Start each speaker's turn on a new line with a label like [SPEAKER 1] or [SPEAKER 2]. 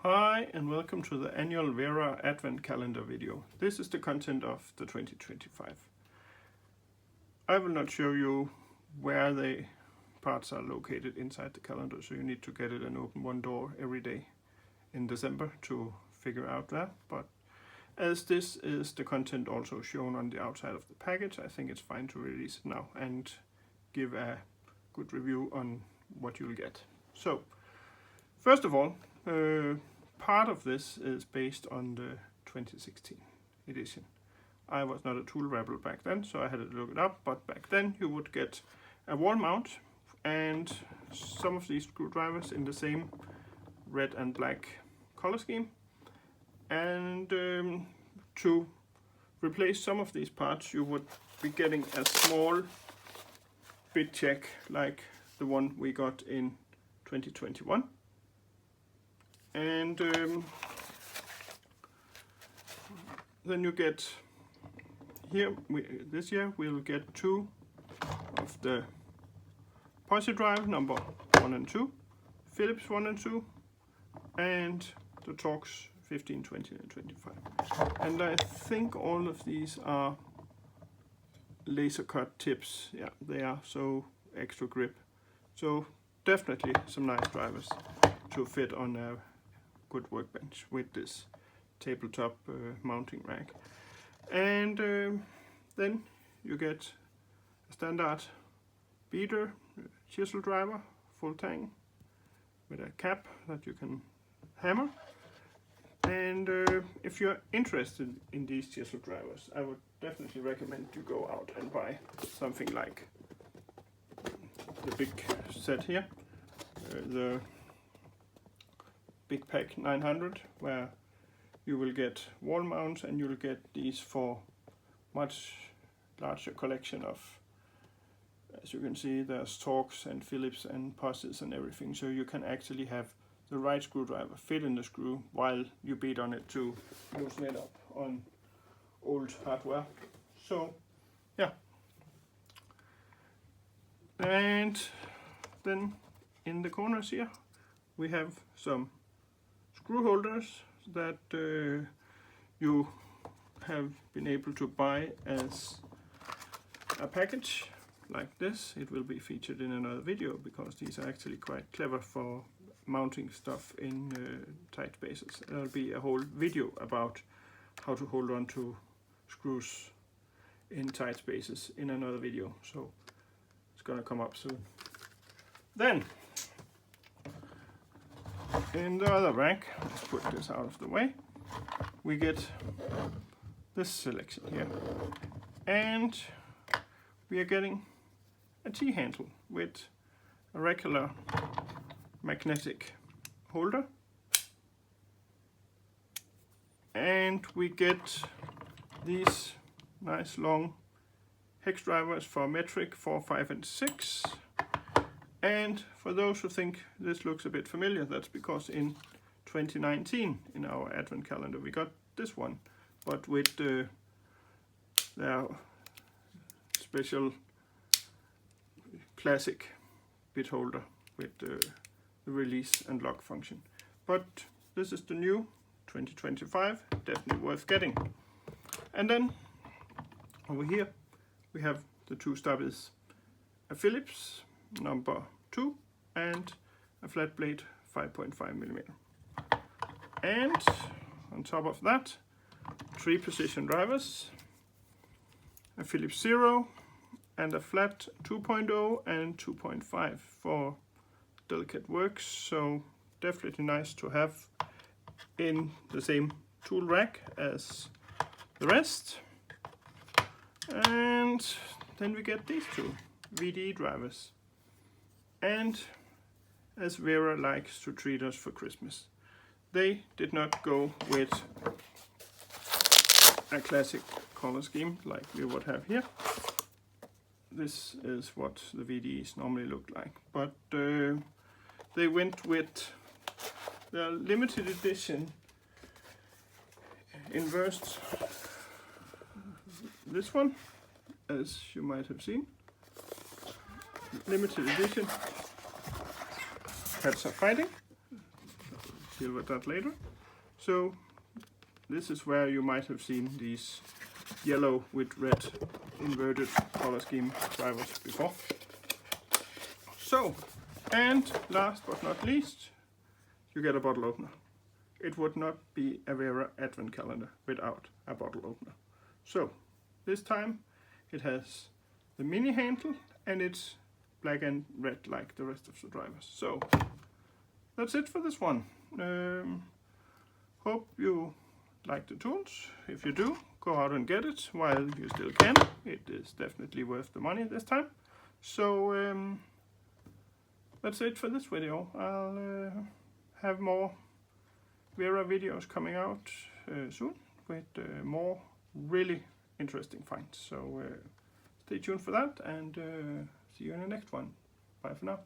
[SPEAKER 1] Hi and welcome to the annual Wera Advent Calendar video. This is the content of the 2025. I will not show you where the parts are located inside the calendar, so you need to get it and open one door every day in December to figure out that. But as this is the content also shown on the outside of the package, I think it's fine to release it now and give a good review on what you'll get. So, first of all, part of this is based on the 2016 edition. I was not a tool rebel back then, so I had to look it up, but back then you would get a wall mount and some of these screwdrivers in the same red and black color scheme. And to replace some of these parts, you would be getting a small bit check like the one we got in 2021. And then you get here, this year we'll get two of the posi drive number 1 and 2, Philips 1 and 2, and the Torx 15, 20 and 25. And I think all of these are laser cut tips. Yeah, they are, so extra grip. So definitely some nice drivers to fit on a good workbench with this tabletop mounting rack. And then you get a standard beater chisel driver, full tang, with a cap that you can hammer. And if you're interested in these chisel drivers, I would definitely recommend you go out and buy something like the big set here, the Big Pack 900, where you will get wall mounts and you'll get these for much larger collection of, as you can see, there's Torx and Philips and Posies and everything, so you can actually have the right screwdriver fit in the screw while you beat on it to loosen it up on old hardware. So yeah, and then in the corners here we have some screw holders that you have been able to buy as a package like this. It will be featured in another video because these are actually quite clever for mounting stuff in tight spaces. There'll be a whole video about how to hold on to screws in tight spaces in another video, so it's gonna come up soon. Then in the other rack, let's put this out of the way, we get this selection here, and we are getting a T-handle with a regular magnetic holder, and we get these nice long hex drivers for metric 4, 5 and 6. And for those who think this looks a bit familiar, that's because in 2019 in our advent calendar we got this one, but with their special classic bit holder with the release and lock function. But this is the new 2025, definitely worth getting. And then over here we have the two stubbies, a Philips number 2 and a flat blade 5.5mm. And on top of that, 3 precision drivers, a Philips 0 and a flat 2.0 and 2.5 for delicate works. So definitely nice to have in the same tool rack as the rest. And then we get these two VDE drivers. And as Wera likes to treat us for Christmas, they did not go with a classic color scheme like we would have here. This is what the VDEs normally look like, but they went with the limited edition inversed, this one, as you might have seen. Limited edition Cats Are Fighting. deal with that later. So this is where you might have seen these yellow with red inverted color scheme drivers before. So, and last but not least, you get a bottle opener. It would not be a Wera advent calendar without a bottle opener. So, this time it has the mini handle and it's black and red like the rest of the drivers. So, that's it for this one. Hope you like the tools. If you do, go out and get it while you still can. It is definitely worth the money this time. So, that's it for this video. I'll have more Wera videos coming out soon with more really interesting finds. So stay tuned for that and see you in the next one. Bye for now.